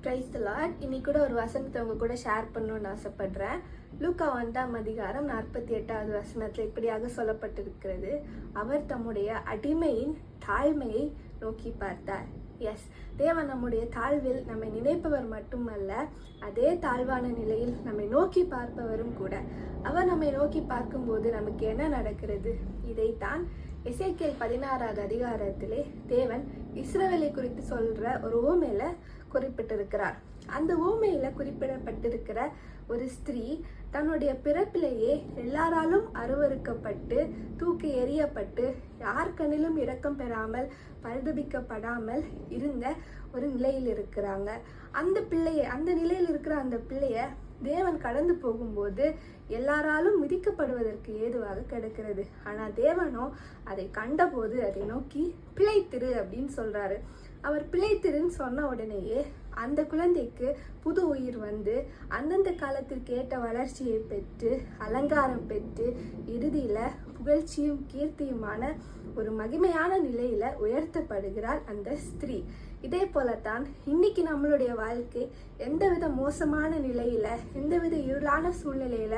Praise the Lord. இன்னைக்கு கூட ஒரு வசனத்தை உங்க கூட ஷேர் பண்ணணும்னு ஆசைப்படுறேன். லூக்கா 1:48 வசனத்தில் இப்படியாக சொல்லப்பட்டிருக்கிறது, அவர் தம்முடைய அடிமையின் தாழ்மையை நோக்கி பார்த்தார். எஸ், தேவன் நம்முடைய தாழ்வில் நம்மை நினைப்பவர் மட்டுமல்ல, அதே தாழ்வான நிலையில் நம்மை நோக்கி பார்ப்பவரும் கூட. அவர் நம்மை நோக்கி பார்க்கும்போது நமக்கு என்ன நடக்கிறது? இதைத்தான் எசேக்கியேல் 16 தேவன் இஸ்ரவேலை குறித்து சொல்ற ஒரு உவமையில குறிப்பிட்டிருக்கிறார். அந்த உவமையில குறிப்பிடப்பட்டிருக்கிற ஒரு ஸ்திரீ தன்னுடைய பிறப்பிலேயே எல்லாராலும் அருவருக்கப்பட்டு தூக்கி எறியப்பட்டு யார் கண்ணிலும் இரக்கம் பெறாமல் பரிதபிக்கப்படாமல் இருந்த ஒரு நிலையில் இருக்கிறாங்க. அந்த நிலையில் இருக்கிற அந்த பிள்ளைய தேவன் கடந்து போகும்போது எல்லாராலும் மிதிக்கப்படுவதற்கு ஏதுவாக கிடக்கிறது. ஆனா தேவனோ அதை கண்டபோது அதை நோக்கி பிழைத்திரு அப்படின்னு சொல்றாரு. அவர் பிழைத்திருன்னு சொன்ன உடனேயே அந்த குழந்தைக்கு புது உயிர் வந்து அந்தந்த காலத்திற்கு ஏற்ற வளர்ச்சியை பெற்று அலங்காரம் பெற்று இறுதியில புகழ்ச்சியும் கீர்த்தியுமான ஒரு மகிமையான நிலையில உயர்த்தப்படுகிறாள் அந்த ஸ்திரீ. இதே போலத்தான் இன்னைக்கு நம்மளுடைய வாழ்க்கை எந்தவித மோசமான நிலையில, எந்தவித இருளான சூழ்நிலையில,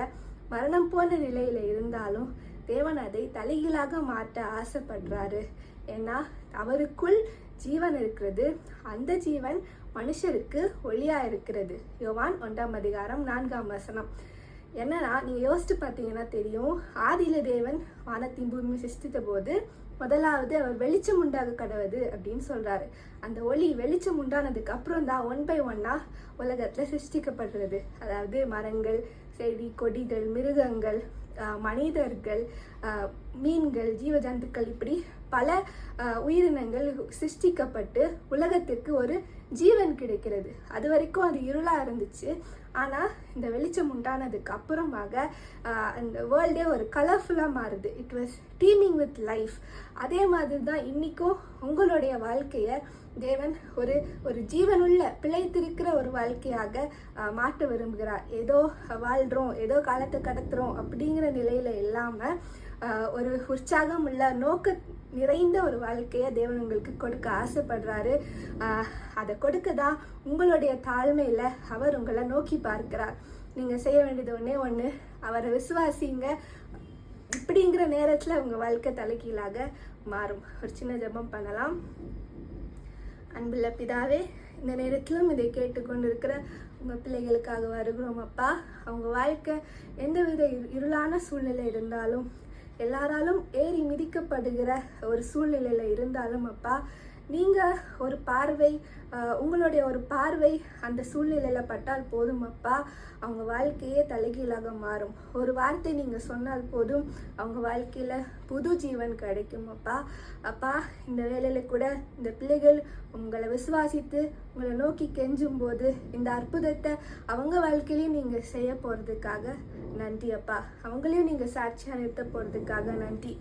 மரணம் போன நிலையில இருந்தாலும் தேவன் அதை தலைகீழாக மாற்ற ஆசைப்படுறாரு. ஏன்னா அவருக்குள் ஜீவன் இருக்கிறது. அந்த ஜீவன் மனுஷருக்கு ஒளியா இருக்கிறது. யோவான் 1:4 என்னன்னா, நீங்க யோசிச்சு பார்த்தீங்கன்னா தெரியும், ஆதியில தேவன் வானத்தின் பூமி சிருஷ்டித்த போது முதலாவது அவர் வெளிச்சம் உண்டாக கடவுது அப்படின்னு சொல்றாரு. அந்த ஒளி வெளிச்சம் உண்டானதுக்கு அப்புறம் தான் 1 by 1 உலகத்துல சிருஷ்டிக்கப்படுறது. அதாவது மரங்கள், செடி கொடிகள், மிருகங்கள், மனிதர்கள், மீன்கள், ஜீவஜந்துக்கள், இப்படி பல உயிரினங்கள் சிருஷ்டிக்கப்பட்டு உலகத்திற்கு ஒரு ஜீவன் கிடைக்கிறது. அது வரைக்கும் அது இருளா இருந்துச்சு. ஆனா இந்த வெளிச்சம் உண்டானதுக்கு அப்புறமாக அந்த வேர்ல்டே ஒரு கலர்ஃபுல்லா மாறுது. It was teaming with life. அதே மாதிரி தான் இன்னைக்கும் உங்களுடைய வாழ்க்கைய தேவன் ஒரு ஜீவனுள்ள பிழைத்திருக்கிற ஒரு வாழ்க்கையாக மாற்ற விரும்புகிறார். ஏதோ வாழ்றோம், ஏதோ காலத்தை கடத்துறோம் அப்படிங்கிற நிலையில இல்லாம ஒரு உற்சாகம் உள்ள நோக்க நிறைந்த ஒரு வாழ்க்கையை தேவன் உங்களுக்கு கொடுக்க ஆசைப்படுறாரு. அதை கொடுக்கதான் உங்களுடைய தாழ்மையில அவர் உங்களை நோக்கி பார்க்கிறார். நீங்க செய்ய வேண்டியது ஒண்ணு, அவரை விசுவாசிங்க. இப்படிங்கிற நேரத்துல உங்க வாழ்க்கை தலைகீழாக மாறும். ஒரு சின்ன ஜெபம் பண்ணலாம். அன்புள்ள பிதாவே, இந்த நேரத்திலும் இதை கேட்டுக்கொண்டிருக்கிற உங்கள் பிள்ளைகளுக்காக வருகிறோம் அப்பா. அவங்க வாழ்க்கை எந்தவித இருளான சூழ்நிலை இருந்தாலும், எல்லாராலும் ஏறி மிதிக்கப்படுகிற ஒரு சூழ்நிலையில் இருந்தாலும் அப்பா, நீங்கள் ஒரு பார்வை, உங்களுடைய ஒரு பார்வை அந்த சூழ்நிலையில் பட்டால் போதும் அப்பா, அவங்க வாழ்க்கையே தலைகீழாக மாறும். ஒரு வார்த்தை நீங்கள் சொன்னால் போதும், அவங்க வாழ்க்கையில் புது ஜீவன் கிடைக்கும் அப்பா. அப்பா, இந்த வேளையில் கூட இந்த பிள்ளைகள் உங்களை விசுவாசித்து உங்களை நோக்கி கெஞ்சும் போது இந்த அற்புதத்தை அவங்க வாழ்க்கையிலையும் நீங்கள் செய்ய போகிறதுக்காக நன்றி அப்பா. அவங்களையும் நீங்கள் சாட்சியாக நிறுத்த போகிறதுக்காக நன்றி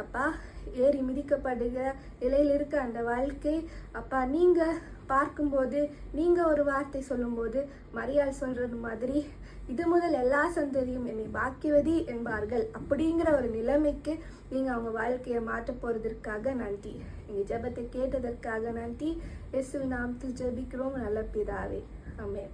அப்பா. ஏறி மிதிக்கப்படுகிற நிலையில் இருக்க அந்த வாழ்க்கை அப்பா, நீங்க பார்க்கும்போது, நீங்க ஒரு வார்த்தை சொல்லும்போது மரியாள் சொல்றது மாதிரி, இது முதல் எல்லா சந்ததியும் என்னை பாக்கியவதி என்பார்கள் அப்படிங்கிற ஒரு நிலைமைக்கு நீங்க அவங்க வாழ்க்கையை மாற்ற போறதற்காக நன்றி. நீங்க ஜெபத்தை கேட்டதற்காக நன்றி. இயேசுவின் நாமத்தில் ஜெபிக்கிறோம் நல்ல பிதாவே. ஆமென்.